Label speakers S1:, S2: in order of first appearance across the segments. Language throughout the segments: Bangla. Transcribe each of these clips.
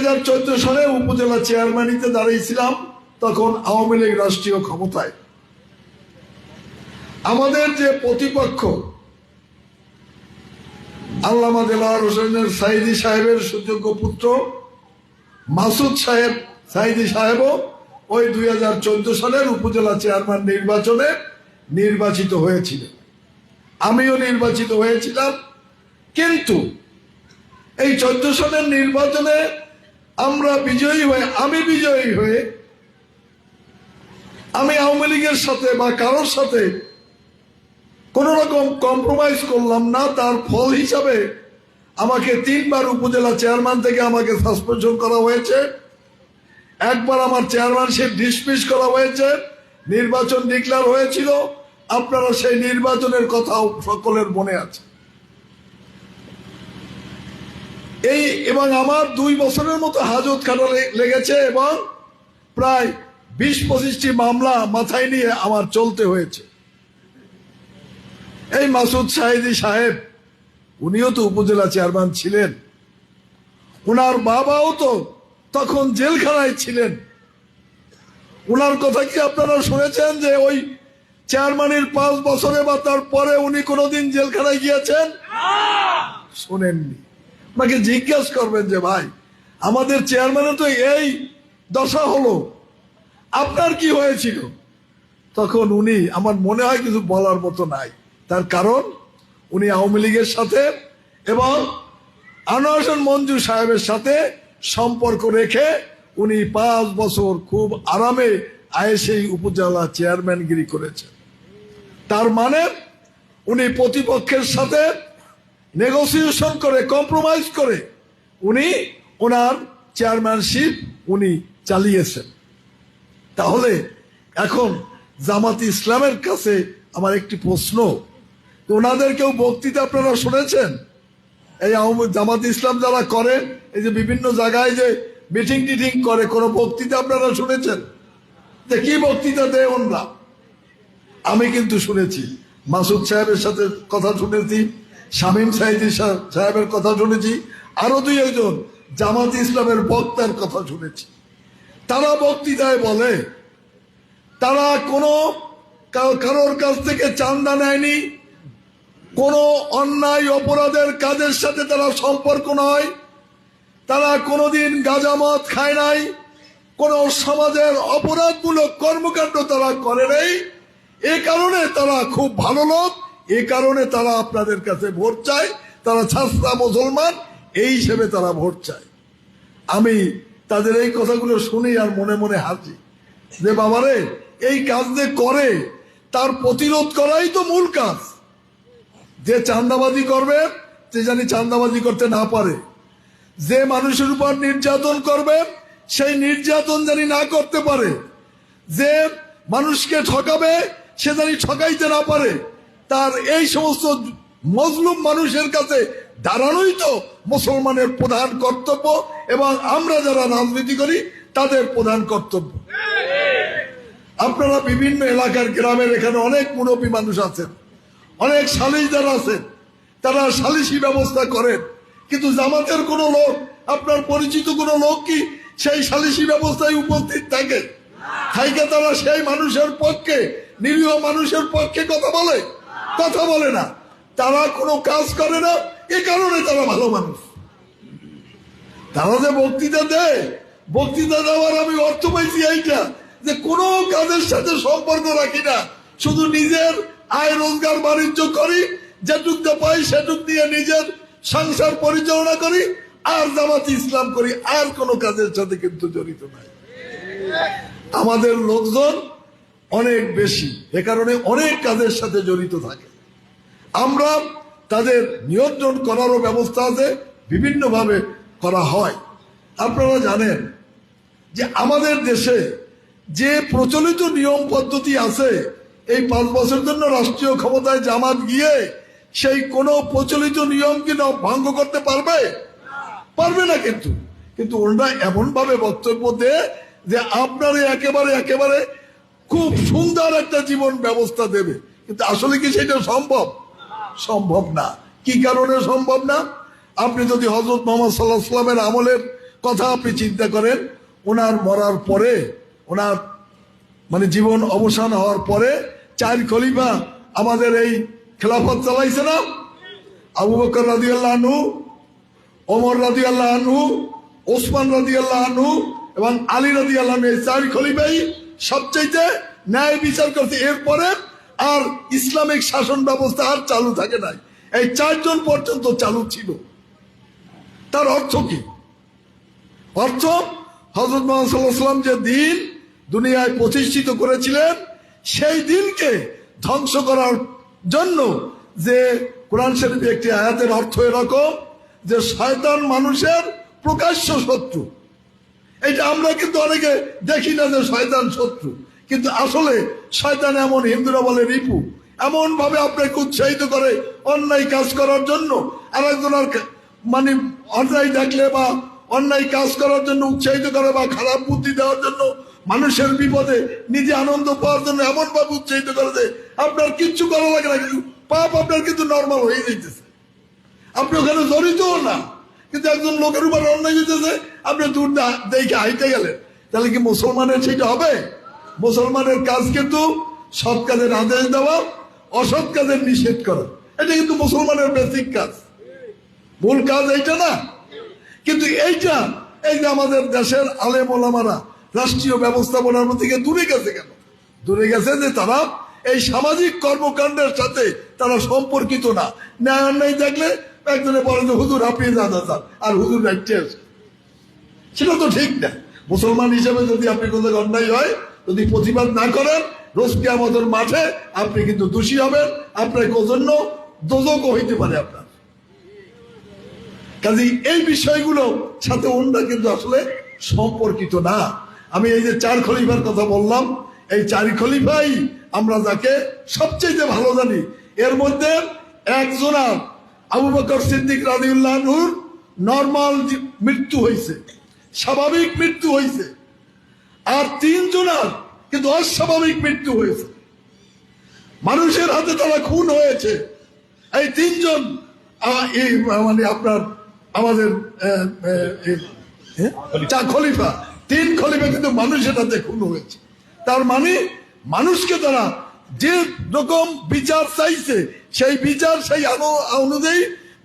S1: 2014 সালে উপজেলা চেয়ারম্যানিতে দাঁড়িয়েছিলাম, তখন আওয়ামী লীগ রাষ্ট্রীয় ক্ষমতায়। আমাদের যে প্রতিপক্ষ আল্লামা দেলোয়ার হোসেনের সাইদি সাহেবের সুযোগ্য পুত্র মাসুদ সাহেব সাইদি সাহেবও ওই 2014 সালের উপজেলা চেয়ারম্যান নির্বাচনে নির্বাচিত হয়েছিলেন। আমিও নির্বাচিত হয়েছিলাম। কিন্তু এই 14 সালের নির্বাচনে আমরা বিজয়ী হয়ে আমি আওয়ামী লীগের সাথে বা কারোর সাথে কোন রকম কম্প্রোমাইজ করলাম না। তার ফল হিসাবে আমাকে 3 বার উপজেলা চেয়ারম্যান থেকে আমাকে সাসপেনশন করা হয়েছে, একবার আমার চেয়ারম্যানশিপ ডিসমিস করা হয়েছে, নির্বাচন ডিক্লেয়ার হয়েছিল। আপনারা সেই নির্বাচনের কথাও সকলের মনে আছে। এবং আমার 2 বছরের মতো হাজত খাটা লেগেছে এবং প্রায় 20-25টি মামলা মাথায় নিয়ে আমার চলতে হয়েছে। এই মাসুদ সাইদি সাহেব উনিও তো উপজেলা চেয়ারম্যান ছিলেন, উনার বাবাও তো তখন জেলখানায় ছিলেন। উনার কথা কি আপনারা শুনেছেন যে ওই চেয়ারম্যানের 5 বছরে বা তারপরে উনি কোনোদিন জেলখানায় গিয়েছেন? শোনেননি। আপনাকে জিজ্ঞেস করবেন যে ভাই আমাদের চেয়ারম্যানের তো এই দশা হলো, আপনার কি হয়েছিল? তখন উনি, আমার মনে হয় কিছু বলার মতো নাই। তার কারণ উনি আওয়ামী লীগের সাথে এবং আনোয়ার হোসেন মঞ্জু সাহেবের সাথে সম্পর্ক রেখে উনি 5 বছর খুব আরামে আয়েসেই উপজেলা চেয়ারম্যানগিরি করেছেন। তার মানে উনি প্রতিপক্ষের সাথে নেগোসিয়েশন করে, কম্প্রোমাইজ করে উনি ওনার চেয়ারম্যানশিপ উনি চালিয়েছেন। তাহলে এখন জামাত ইসলামের কাছে আমার একটি প্রশ্ন, ওনাদের কেউ বক্তৃতা আপনারা শুনেছেন? এই জামাত ইসলাম যারা করেন, এই যে বিভিন্ন জায়গায় যে মিটিং টিটিং করে, কোন বক্তৃতা আপনারা শুনেছেন? যে কি বক্তৃতা দেয় ওনরা? আমি কিন্তু শুনেছি। মাসুদ সাহেবের সাথে কথা শুনেছি, শামীম সাইদি সাহেবের কথা শুনেছি, আরো 2-1 জামাত ইসলামের বক্তার কথা শুনেছি। তারা বক্তৃতায় বলে তারা কোনো কারোর কাছ থেকে চাঁদা নেয়নি, কোনো অন্যায় অপরাধের কাজের সাথে তারা সম্পর্ক নয়, তারা কোনোদিন গাঁজামদ খায় নাই, কোন সমাজের অপরাধমূলক কর্মকাণ্ড তারা করে নাই। এ কারণে তারা খুব ভালো লোক, এ কারণে তারা আপনাদের কাছে ভোট চায়, তারা ছাত্রা মুসলমান এই হিসেবে তারা ভোট চায়। আমি তাদের এই কথাগুলো শুনি আর মনে মনে হাসি যে বাবারে, এই কাজ যে করে তার প্রতিরোধ করাই তো মূল কাজ। যে চাঁদাবাজি করবে সে জানি চাঁদাবাজি করতে না পারে, যে মানুষের উপর নির্যাতন করবে সেই নির্যাতন জানি না করতে পারে, যে মানুষকে ঠকাবে সে জানি ঠকাইতে না পারে। তার এই সমস্ত মজলুম মানুষের কাছে দাঁড়ানোই তো মুসলমানের প্রধান কর্তব্য এবং আমরা যারা রাজনীতি করি তাদের প্রধান কর্তব্য। আপনারা বিভিন্ন এলাকার গ্রামের এখানে অনেক মুরব্বী মানুষ আছেন, অনেক সালিশদার আছেন, তারা সালিশি ব্যবস্থা করেন, কিন্তু জামাতের কোনো লোক, আপনার পরিচিত কোনো লোক কি সেই সালিশি ব্যবস্থায় উপস্থিত থাকে? তারা সেই মানুষের পক্ষে, নিরীহ মানুষের পক্ষে কথা বলে না, তারা কোনো কাজ করে না। এ কারণে তারা ভালো মানুষ। তারা যে বক্তৃতা দেয়, বক্তৃতা দেওয়ার আমি অর্থ পাইছি এইটা যে কোনো কাজের সাথে সম্পর্ক রাখি না, শুধু নিজের আয় রোজগার বাণিজ্য করি, যেটুকটা পাই সেটুক দিয়ে নিজের সংসার পরিচালনা করি আর জামাত ইসলাম করি, আর কোনো কাজের সাথে কিন্তু জড়িত নাই। আমাদের লোকজন অনেক বেশি, এ কারণে অনেক কাজের সাথে জড়িত থাকে। আমরা তাদের নিয়ন্ত্রণ করারও ব্যবস্থা আছে, বিভিন্নভাবে করা হয়। আপনারা জানেন যে আমাদের দেশে যে প্রচলিত নিয়ম পদ্ধতি আছে, এই 5 বছরের জন্য রাষ্ট্রীয় ক্ষমতায় জামাত গিয়ে সেই কোনো প্রচলিত নিয়ম কি ভঙ্গ করতে পারবে না। কিন্তু ওরা এমন ভাবে বক্তব্য দেয় যে আপনার একেবারে খুব সুন্দর একটা জীবন ব্যবস্থা দেবে, কিন্তু আসলে কি সেটা সম্ভব না। কি কারণে সম্ভব না? আপনি যদি হযরত মুহাম্মদ সাল্লাল্লাহু আলাইহি ওয়াসাল্লামের আমলের কথা আপনি চিন্তা করেন, ওনার মরার পরে, ওনার মানে জীবন অবসান হওয়ার পরে 4 খলিফা আমাদের এই খেলাফত চালাইছে না? আবু বকর রাদিয়াল্লাহু আনহু, ওমর রাদিয়াল্লাহু আনহু, ওসমান রাদিয়াল্লাহু আনহু এবং আলী রাদিয়াল্লাহু আনহু, এই 4 খলিফাই সবচেয়ে ন্যায় বিচার করতে। এরপরে আর ইসলামিক শাসন ব্যবস্থা আর চালু থাকে নাই, এই 4 জন পর্যন্ত চালু ছিল। তার অর্থ কি? অর্থ হযরত মুহাম্মদ সাল্লাল্লাহু আলাইহি ওয়াসাল্লাম যে দিন দুনিয়ায় প্রতিষ্ঠিত করেছিলেন, সেই দিনকে ধ্বংস করার জন্য যে কোরআন শরীফে একটি আয়াতের অর্থ এরকম যে শয়তান মানুষের প্রকাশ্য শত্রু। এটা আমরা কিন্তু অনেকে দেখি না যে শয়তান শত্রু, কিন্তু আসলে শয়তান এমন, হিন্দুরা বলে রিপু, এমন ভাবে আপনাকে উৎসাহিত করে অন্যায় কাজ করার জন্য, আর একজনের মানে অন্যায় দেখলে বা অন্যায় কাজ করার জন্য উৎসাহিত করে বা খারাপ বুদ্ধি দেওয়ার জন্য, মানুষের বিপদে নিজে আনন্দ পাওয়ার জন্য এমন ভাবে উৎসাহিত করে যে আপনার কিচ্ছু করা লাগে না, কিন্তু পাপ আপনার কিন্তু নর্মাল হয়ে যাইতেছে, আপনি ওখানে জড়িতও না, কিন্তু একজন লোকের উপর অন্যায় হইতেছে, আপনি দূর দেখে হাইতে গেলেন, তাহলে কি মুসলমানের সেটা হবে? মুসলমানের কাজ কিন্তু সৎ কাজের আদেশ দেওয়া, অসৎ কাজের নিষেধ করা, এটা কিন্তু মুসলমানের বেসিক কাজ, মূল কাজ এইটা না? কিন্তু এইটা, এই যে আমাদের দেশের আলেম ওলামারা রাষ্ট্রীয় ব্যবস্থাপনার থেকে দূরে গেছে। কেন দূরে গেছে? যে তারা এই সামাজিক কর্মকাণ্ডের সাথে তারা সম্পর্কিত না। ন্যায় অন্যায় দেখলে একজনে বলে যে হুজুর হাঁপিয়ে যান, আর হুজুর রাইটে আছে, সেটা তো ঠিক না। মুসলমান হিসেবে যদি আপনি কোথাও অন্যায় হয়, যদি প্রতিবাদ না করেন, রোজ কিয়ামতের মাঠে আপনি কিন্তু দোষী হবেন, আপনার জন্য দোজকও হইতে পারে আপনার। কাজে এই বিষয়গুলো সাথে ওনরা কিন্তু আসলে সম্পর্কিত না। আমি এই যে 4 খলিফার কথা বললাম, এই 4 খলিফাই আমরা যাকে সবচেয়ে ভালো জানি, এর মধ্যে একজনের আবু বকর সিদ্দিক রাদিয়াল্লাহু আনহুর নরমাল মৃত্যু হয়েছে, স্বাভাবিক মৃত্যু হয়েছে, আর 3 জনের কিন্তু অস্বাভাবিক মৃত্যু হয়েছে, মানুষের হাতে তারা খুন হয়েছে। এই 3 জন মানে আপনার আমাদের খলিফা, 3 খলিফা কিন্তু মানুষের হাতে খুন হয়েছে। তার মানে মানুষকে তারা যে রকম বিচার চাইছে, সেই বিচার সেই অনুযায়ী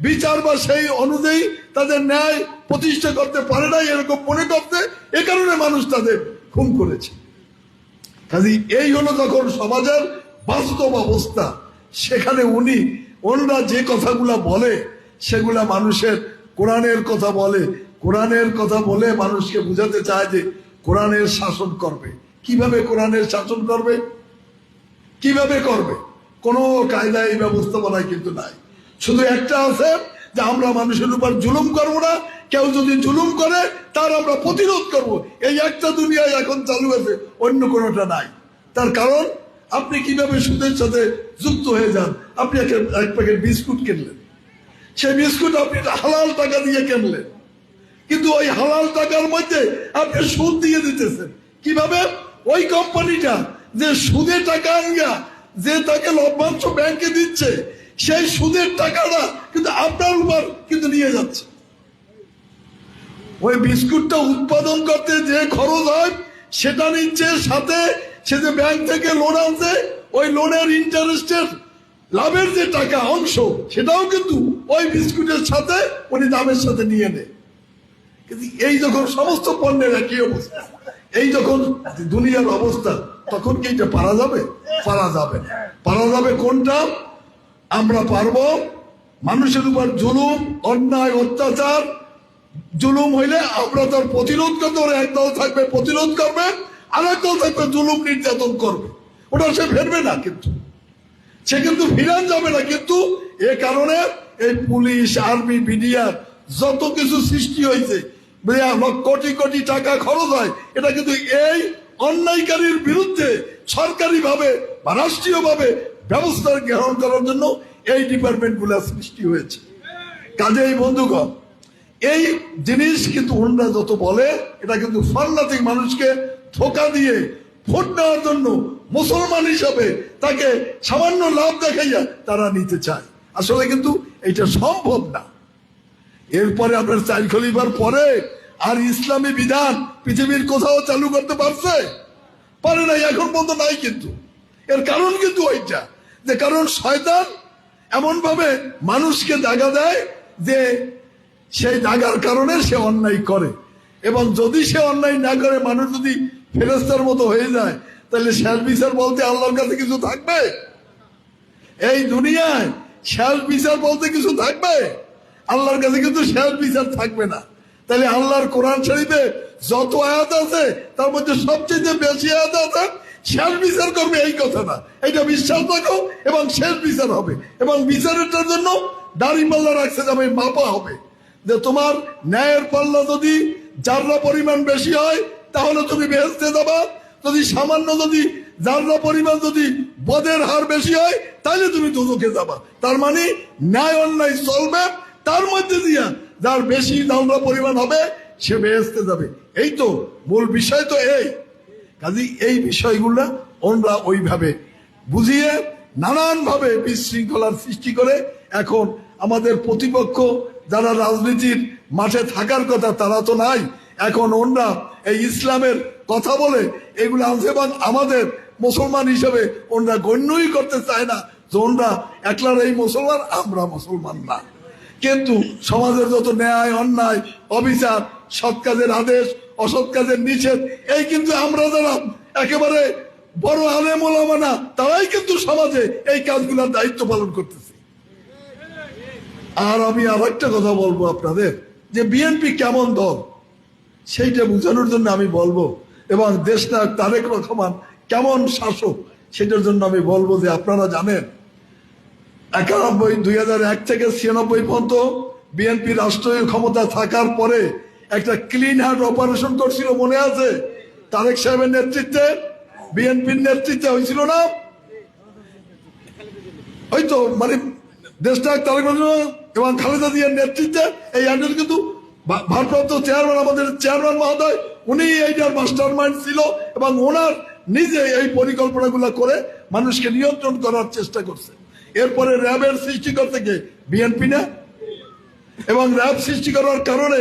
S1: বিচার বা সেই অনুযায়ী তাদের ন্যায় প্রতিষ্ঠা করতে পারে না, এরকম মনে করতে, এ কারণে মানুষ তাদের খুন করেছে। কাজে এই হলো যখন সমাজের বাস্তব অবস্থা, সেখানে ওনরা যে কথাগুলা বলে সেগুলা মানুষের কোরআনের কথা বলে, কোরআনের কথা বলে মানুষকে বুঝাতে চায় যে কোরআনের শাসন করবে। কিভাবে কোরআনের শাসন করবে? কিভাবে করবে? কোনো কায়দায় এই ব্যবস্থাপনায় কিন্তু নাই। শুধু একটা আছে যে আমরা মানুষের উপর জুলুম করবো না, কেউ যদি জুলুম করে তার আমরা প্রতিরোধ করব, এই একটা দুনিয়ায় এখন চালু আছে, অন্য কোনোটা নাই। তার কারণ আপনি কিভাবে সুদের সাথে যুক্ত হয়ে যান? আপনি এক প্যাকেট বিস্কুট কিনলেন, সেই বিস্কুট আপনি হালাল টাকা দিয়ে কিনলেন, কিন্তু ওই হালাল টাকার মধ্যে আপনি সুদ দিয়ে দিতেছেন। কিভাবে? ওই কোম্পানিটা যে সুদের টাকা আনিয়া যে তাকে লভ্যাংশ ব্যাংকে দিচ্ছে, সেই সুদের টাকাটা কিন্তু আপনার উপর কিন্তু নিয়ে যাচ্ছে। ওই বিস্কুটটা উৎপাদন করতে যে খরচ হয় সেটা নিচ্ছে, সাথে সে যে ব্যাংক থেকে লোন আনছে, ওই লোনের ইন্টারেস্টের লাভের যে টাকা অংশ, সেটাও কিন্তু ওই বিস্কুটের সাথে উনি দামের সাথে নিয়ে নেয়। কিন্তু এই যখন সমস্ত পণ্যের একই অবস্থা, এই যখন দুনিয়ার অবস্থা, তখন কি এটা পারা যাবে? পারা যাবে না। পারা যাবে কোনটা? আমরা পারবো মানুষের উপর জুলুম, অন্যায়, অত্যাচার, জুলুম হইলে আমরা তার প্রতিরোধ করতে, ওরা একদল থাকবে প্রতিরোধ করবে, আর একদল থাকবে জুলুম নির্যাতন করবে। ওটা সে ফেরবে না, কিন্তু সে কিন্তু ফিরান যাবে না। কিন্তু এ কারণে এই পুলিশ, আর্মি, মিডিয়ার যত কিছু সৃষ্টি হয়েছে, কোটি কোটি টাকা খরচ হয়, এটা কিন্তু এই অন্যায়কারীর বিরুদ্ধে সরকারি ভাবে বা রাষ্ট্রীয় ভাবে ব্যবস্থা গ্রহণ করার জন্য এই ডিপার্টমেন্ট গুলা সৃষ্টি হয়েছে। কাজেই বন্ধুগণ, এই জিনিস কিন্তু ওনারা যত বলে, এটা কিন্তু ফান্নাতিক মানুষকে ধোঁকা দিয়ে ভোট নেওয়ার জন্য মুসলমান হিসাবে তাকে সামান্য লাভ দেখাইয়া তারা নিতে চায়। আসলে কিন্তু এটা সম্ভব না। এরপরে আপনার 4 খলিফার পরে আর ইসলামী বিধান পৃথিবীর কোথাও চালু করতে পারে নাই, এখন পর্যন্ত নাই। কিন্তু এর কারণ কিন্তু ওইটা, যে কারণ শয়তান এমন ভাবে মানুষকে দাগা দেয় যে সেই দাগার কারণে সে অন্যায় করে, এবং যদি সে অন্যায় না করে মানুষ যদি ফেরেশতার মতো হয়ে যায়, তাহলে শেষ বিচার বলতে আল্লাহর কাছে কিছু থাকবে? এই দুনিয়ায় শেষ বিচার বলতে কিছু থাকবে? আল্লাহর কাছে কিন্তু শেষ বিচার থাকবে না। তাহলে আল্লাহর কোরআন শরীফে যত আয়াত আছে তার মধ্যে সবচেয়ে বেশি আয়াত আছে শেষ বিচার করবে এই কথা না, এটা বিশ্বাস রাখো, এবং শেষ বিচার হবে, এবং বিচারের জন্য দাড়ি পাল্লা রাখছে যাবে, মাপা হবে যে তোমার ন্যায়ের পাল্লা যদি জাররা পরিমাণ বেশি হয় তাহলে তুমি বেহেশতে যাবা, যদি সামান্য যদি জাররা পরিমাণ যদি বদের হার বেশি হয় তাহলে তুমি দোজখে যাবা। তার মানে ন্যায় অন্যায় চলবে, তার মধ্যে দিয়া যার বেশি জাররা পরিমাণ হবে সে বেহেশতে যাবে। এই তো মূল বিষয় তো এই। কাজে এই বিষয়গুলো আমরা ওইভাবে বুঝিয়ে নানান ভাবে বিশৃঙ্খলার সৃষ্টি করে এখন আমাদের প্রতিপক্ষ যারা রাজনীতির মাঠে থাকার কথা তারা তো নাই, এখন ওনরা এই ইসলামের কথা বলে এগুলো আনছে, এবং আমাদের মুসলমান হিসেবে ওনরা গণ্যই করতে চায় না যে ওনরা একলার এই মুসলমান, আমরা মুসলমান না। কিন্তু সমাজের যত ন্যায় অন্যায় অবিচার, সৎ কাজের আদেশ অসৎ কাজের নিষেধ, এই কিন্তু আমরা যারা একেবারে বড় আলেম ওলামা না তারাই কিন্তু সমাজে এই কাজগুলোর দায়িত্ব পালন করতেছে। আর আমি আর একটা কথা বলবো আপনাদের, যে বিএনপি কেমন দল সেইটা বোঝানোর জন্য আমি বলবো, এবং দেশনায়ক তারেক রহমান কেমন শাসক সেটার জন্য আমি বলবো যে আপনারা জানেন 2001 থেকে 96 পর্যন্ত বিএনপি রাষ্ট্রীয় ক্ষমতা থাকার পরে একটা ক্লিন হার্ট অপারেশন করছিল, মনে আছে? তারেক সাহেবের নেতৃত্বে, বিএনপির নেতৃত্বে হয়েছিল না? ওই তো মানে দেশনায়ক তারেক রহমান এবং খালেদা জিয়ার নেতৃত্বে এই আইনের কিন্তু ভারপ্রাপ্ত চেয়ারম্যান, আমাদের চেয়ারম্যান মহোদয়, উনি এইটার মাস্টার মাইন্ড ছিল, এবং ওনার নিজে এই পরিকল্পনাগুলো করে মানুষকে নিয়ন্ত্রণ করার চেষ্টা করছে। এরপরে র্যাবের সৃষ্টি করতে গিয়ে বিএনপি না, এবং র্যাব সৃষ্টি করার কারণে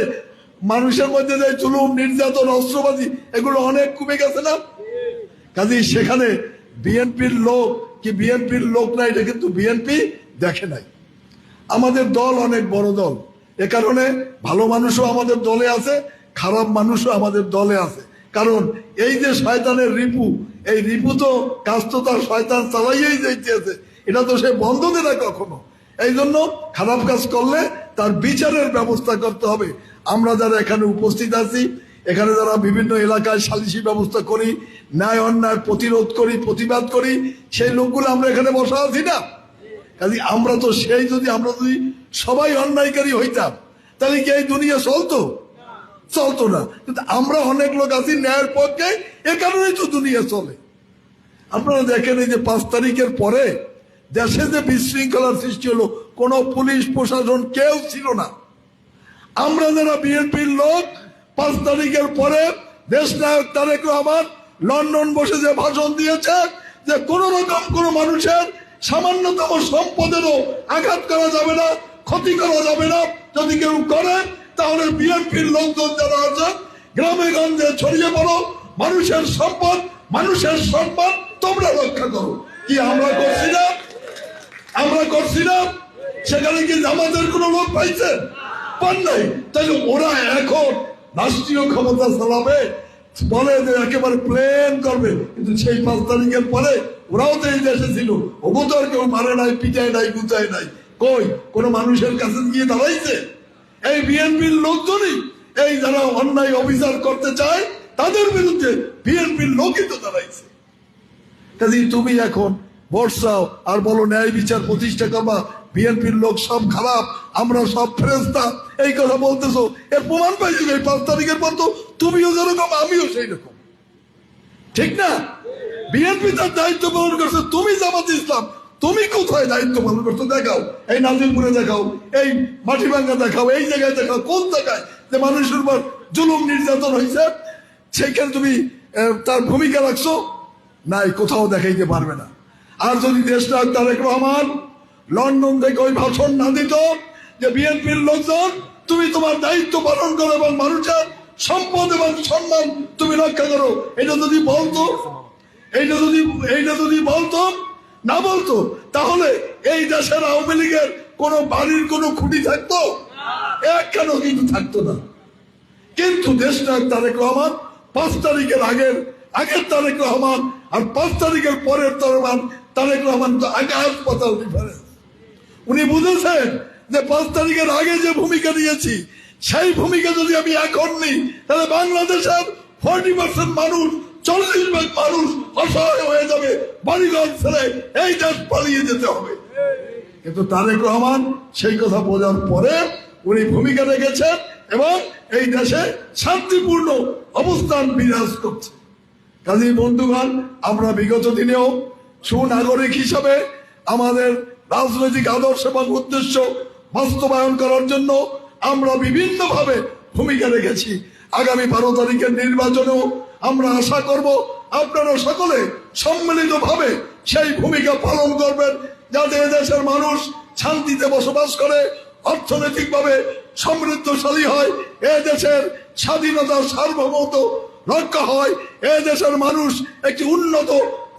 S1: মানুষের মধ্যে যে জুলুম নির্যাতন অস্ত্রবাজি এগুলো অনেক কমে গেছে না? কাজে সেখানে বিএনপির লোক কি বিএনপির লোক না এটা কিন্তু বিএনপি দেখে নাই। আমাদের দল অনেক বড় দল, এ কারণে ভালো মানুষও আমাদের দলে আছে, খারাপ মানুষও আমাদের দলে আছে। কারণ এই যে শয়তানের রিপু, এই রিপু তো কাজ তো তার শয়তান চালাইয়াই যাইতেছে, এটা তো সে বন্ধ দেয় না কখনো। এই জন্য খারাপ কাজ করলে তার বিচারের ব্যবস্থা করতে হবে। আমরা যারা এখানে উপস্থিত আছি, এখানে যারা বিভিন্ন এলাকায় সালিশি ব্যবস্থা করি, ন্যায় অন্যায় প্রতিরোধ করি, প্রতিবাদ করি, সেই লোকগুলো আমরা এখানে বসা আছি না? কাজে আমরা তো সেই আমরা যদি সবাই অন্যায়কারী হইতাম তাহলে কি এই দুনিয়া চলতো না? কিন্তু আমরা অনেক লোক আছি ন্যায়ের পক্ষে, এ কারণেই তো দুনিয়া চলে। আপনারা দেখেন এই যে 5 তারিখের পরে দেশে যে বিশৃঙ্খলার সৃষ্টি হলো, কোন পুলিশ প্রশাসন কেউ ছিল না। আমরা যারা বিএনপির লোক 5 তারিখের পরে দেশনায়ক তারেক রহমান লন্ডন বসে যে ভাষণ দিয়েছে যে কোন রকম কোন মানুষের সামান্যতম সম্পদেরও আঘাত করা যাবে না, ক্ষতি করা যাবে না, যদি কেউ করে তাহলে বিএনপির লোকজন যারা আছে গ্রামে গঞ্জে ছড়িয়ে পড়ো, মানুষের সম্পদ মানুষের সম্মান তোমরা রক্ষা করো। কি আমরা করছি না? সেখানে কি আমাদের কোন লোক পাইছেন? পান নাই। তাহলে ওরা এখন রাষ্ট্রীয় ক্ষমতা চালাবে, বলে যে একেবারে প্লেন করবে, কিন্তু সেই 5 তারিখের পরে ওরাও তো এই দেশে ছিল, ওগো তো আর কেউ মারে নাই, পিটায় নাই, গুচায় নাই, কই কোন মানুষের কাছে গিয়ে দাঁড়াইছে? এই বিএনপির লোকজনই এই যারা অন্যায় অবিচার করতে চায় তাদের বিরুদ্ধে বিএনপির লোকই তো দাঁড়াইছে। কাজে তুমি এখন বর্ষাও আর বলো ন্যায় বিচার প্রতিষ্ঠা করবা, বিএনপির লোক সব খারাপ, আমরা সব ফেরেশতা, এই কথা বলতেছো, এর প্রমাণ পাইছো এই 5 তারিখের পর তো তুমিও যেরকম আমিও সেই রকম, ঠিক না? বিএনপি তার দায়িত্ব পালন করছে, তুমি জামাত ইসলাম তুমি কোথায় দায়িত্ব পালন করছো? দেখাও, এই নাজিরপুরে দেখাও, এই মাটিভাঙ্গা দেখাও, এই জায়গায় দেখাও, কোন জায়গায় যে মানুষের উপর জুলুম নির্যাতন হয়েছে সেইখানে তুমি তার ভূমিকা রাখছো? নাই, কোথাও দেখাইতে পারবে না। আর যদি দেশনায়ক তারেক রহমান লন্ডন থেকে ওই ভাষণ না দিত যে বিএনপির লোকজন তুমি তোমার দায়িত্ব পালন করো এবং মানুষের সম্পদ এবং সম্মান তুমি রক্ষা করো। এটা যদি বলতো, এইটা যদি বলতো, না বলতো, তাহলে এই দেশের আওয়ামী লীগের কোন বাড়ির কোন খুঁটি থাকতো? একখানো কিন্তু থাকতো না। কিন্তু দেশনায়ক তারেক রহমান 5 তারিখের আগের তারেক রহমান আর 5 তারিখের পরের তারেক রহমান তো আকাশ পাতাল ডিফারেন্স। উনি বুঝেছেন যে 5 তারিখের আগে যে ভূমিকা নিয়েছি সেই ভূমিকা যদি আমি এখন নিই তাহলে বাংলাদেশের 40% মানুষ, 40% মানুষ অসহায় হয়ে যাবে, বাড়িঘর ছেড়ে এই দেশ পালিয়ে যেতে হবে। কিন্তু তারেক রহমান সেই কথা বোঝার পরে উনি ভূমিকা রেখেছেন এবং এই দেশে শান্তিপূর্ণ অবস্থান বিরাজ করছে। কাজেই বন্ধুগণ, আমরা বিগত দিনেও সুনাগরিক হিসাবে আমাদের রাজনৈতিক আদর্শ এবং উদ্দেশ্য বাস্তবায়ন করার জন্য আমরা বিভিন্নভাবে ভূমিকা রেখেছি। আগামী 12 তারিখের নির্বাচনেও আমরা আশা করব আপনারা সকলে সম্মিলিতভাবে সেই ভূমিকা পালন করবেন, যাতে এদেশের মানুষ শান্তিতে বসবাস করে, অর্থনৈতিকভাবে সমৃদ্ধশালী হয়, এ দেশের স্বাধীনতার সার্বভৌমত্ব রক্ষা হয়, এ দেশের মানুষ একটি উন্নত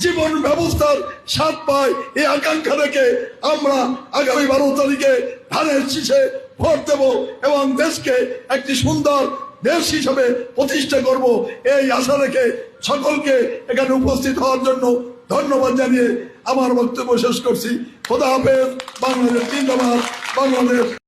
S1: জীবন ব্যবস্থার স্বাদ পায়। এই আকাঙ্ক্ষা রেখে আমরা আগামী 12 তারিখে ধানের শীষে ভোট দেব এবং দেশকে একটি সুন্দর দেশ হিসাবে প্রতিষ্ঠা করব, এই আশা রেখে সকলকে এখানে উপস্থিত হওয়ার জন্য ধন্যবাদ জানিয়ে আমার বক্তব্য শেষ করছি। খোদা হাফেজ। বাংলাদেশ জিন্দাবাদ। বাংলাদেশ।